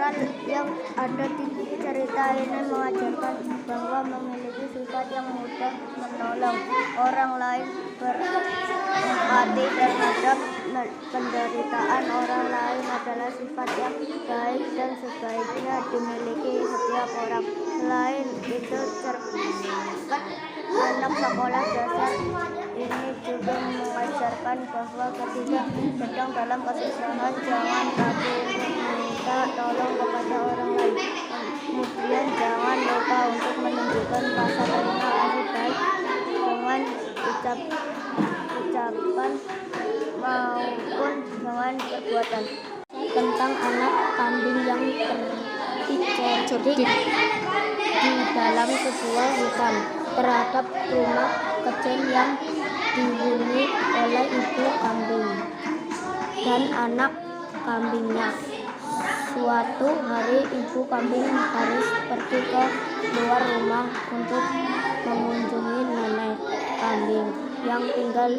moral yang ada di cerita ini mengajarkan bahwa memiliki sifat yang mudah menolong orang lain, berempati terhadap penderitaan orang lain adalah sifat yang baik dan sebaiknya dimiliki setiap orang. Selain itu, cerpen anak sekolah dasar ini juga mengajarkan bahwa ketika sedang dalam kesusahan jangan ragu untuk meminta tolong kepada orang lain. Kemudian jangan lupa untuk menunjukkan rasa terima kasih baik dengan ucapan maupun dengan perbuatan. Tentang anak kambing yang terdidik di dalam sebuah hutan terhadap rumah kecil yang dihuni oleh ibu kambing dan anak kambingnya. Suatu hari ibu kambing harus pergi ke luar rumah untuk mengunjungi nenek kambing yang tinggal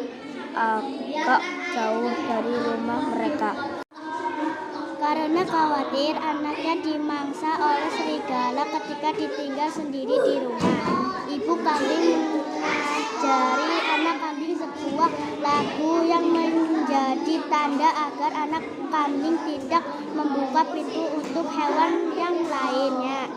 agak jauh dari rumah mereka. Karena khawatir anaknya dimangsa oleh serigala ketika ditinggal sendiri di rumah, ibu kambing mengajari anak kambing sebuah lagu yang menjadi tanda agar anak kambing tidak membuka pintu untuk hewan yang lainnya.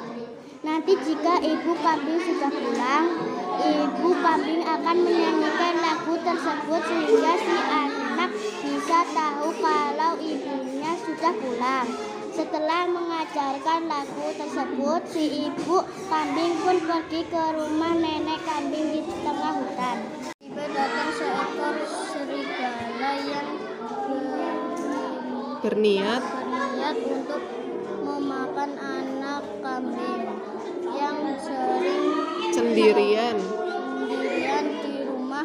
Nanti jika ibu kambing sudah pulang, ibu kambing akan menyanyikan lagu tersebut sehingga si anak bisa tahu kalau ibunya sudah pulang. Setelah mengajarkan lagu tersebut, si ibu kambing pun pergi ke rumah nenek kambing di tengah hutan. Tiba datang seekor serigala yang berniat untuk memakan anak kambing yang sendirian di rumah.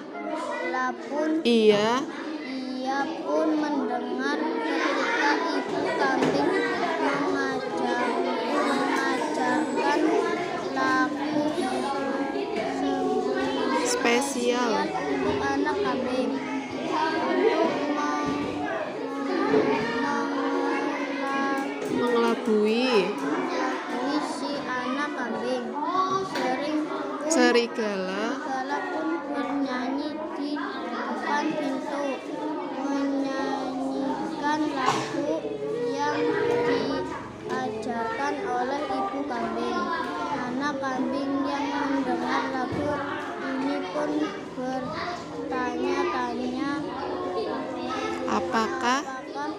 Ia pun mendengar ketika ibu kambing mengajarkan lagu spesial untuk anak kambing untuk mengelabui si anak kambing. Serigala pun bernyanyi di depan pintu, menyanyikan lagu yang diajarkan oleh ibu kambing. Anak kambing yang mendengar lagu ini pun bertanya-tanya, apakah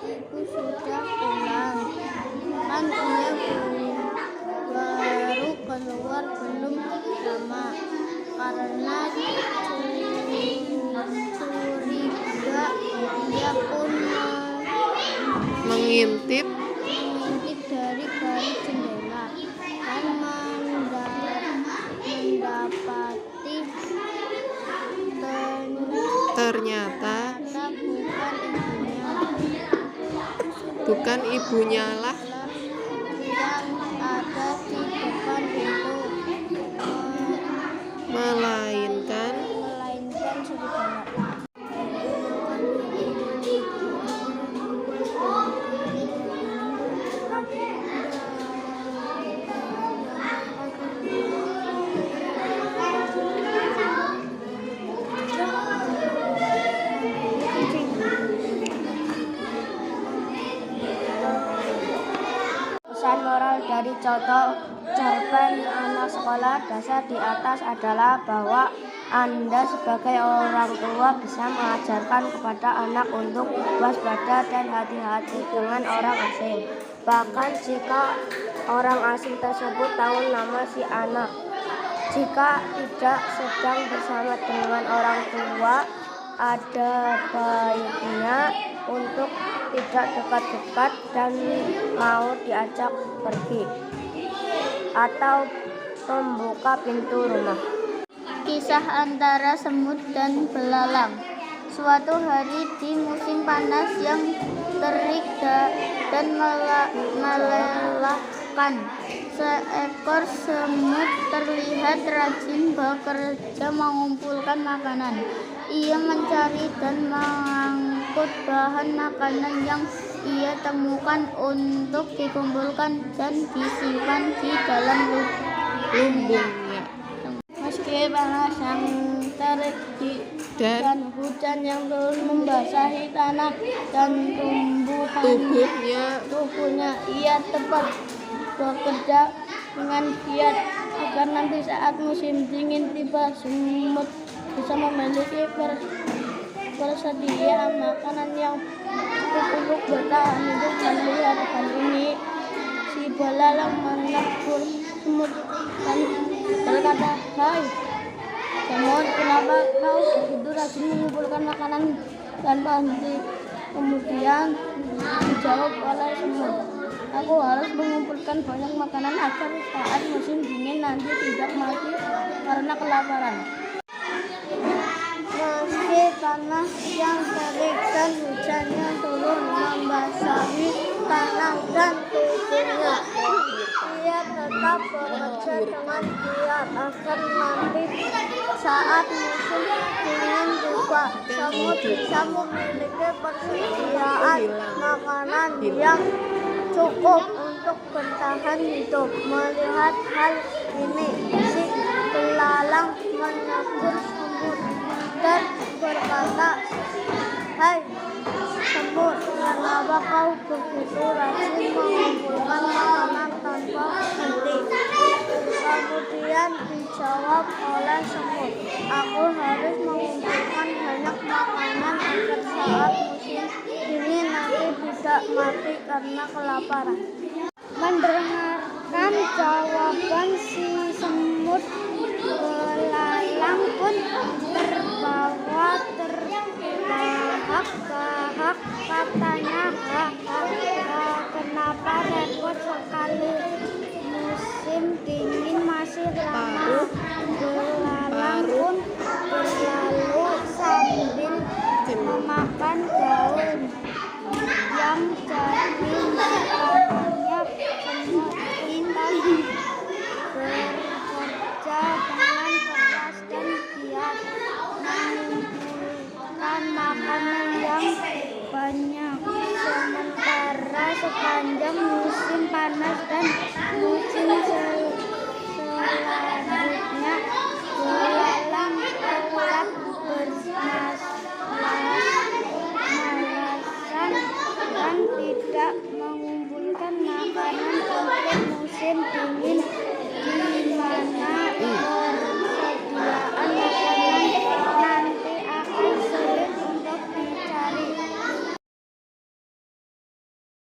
ibu sudah pulang? Kan ia baru keluar belum lama. Karena curiga, ia pun mengintip dari garis jendela dan mendapati ternyata bukan ibunya lah yang ada di depan pintu, melainkan serigala. Pesan moral dari contoh cerpen anak sekolah dasar di atas adalah bahwa Anda sebagai orang tua bisa mengajarkan kepada anak untuk waspada dan hati-hati dengan orang asing. Bahkan jika orang asing tersebut tahu nama si anak. Jika tidak sedang bersama dengan orang tua, ada baiknya untuk tidak dekat-dekat dan mau diajak pergi atau membuka pintu rumah. Kisah antara semut dan belalang. Suatu hari di musim panas yang terik dan melelahkan, seekor semut terlihat rajin bekerja mengumpulkan makanan. Ia mencari dan mengangkut bahan makanan yang ia temukan untuk dikumpulkan dan disimpan di dalam lumbungnya. Meski panas yang terik dan hujan yang turun membasahi tanah dan tubuhnya, ia tetap bekerja dengan giat agar nanti saat musim dingin tiba semut bisa memiliki persediaan makanan yang cukup untuk bertahan hidup. Melihat hal ini, si belalang menegur semut dan berkata, "Hai semut, kenapa kau begitu rajin mengumpulkan makanan tanpa henti?" Kemudian dijawab oleh semut, "Aku harus mengumpulkan banyak makanan agar saat musim dingin nanti tidak mati karena kelaparan." Meski tanah yang terik dan hujan yang turun membasahi tanah dan tubuhnya, ia tetap bekerja dengan giat agar nanti saat musim dingin tiba semut bisa memiliki persediaan makanan yang cukup untuk bertahan hidup. Melihat hal ini, si belalang menegur semut dan berkata, "Hai semut, kenapa kau begitu rajin mengumpulkan makanan tanpa henti?" Kemudian dijawab oleh semut, "Aku harus mengumpulkan banyak makanan agar saat musim dingin nanti tidak mati karena kelaparan." Mendengarkan jawaban si semut, belalang pun terbawa terbahak-bahak. Katanya, kenapa repot sekali, musim dingin masih lama." Belalang pun berlalu sambil memakan daun yang jadi makanannya. Semut intan bekerja dengan keras dan giat mengumpulkan makanan yang banyak. Sementara sepanjang musim panas dan musim selanjutnya, belalang tetap bermalas-malasan dan tidak mengumpulkan makanan untuk musim dingin, di mana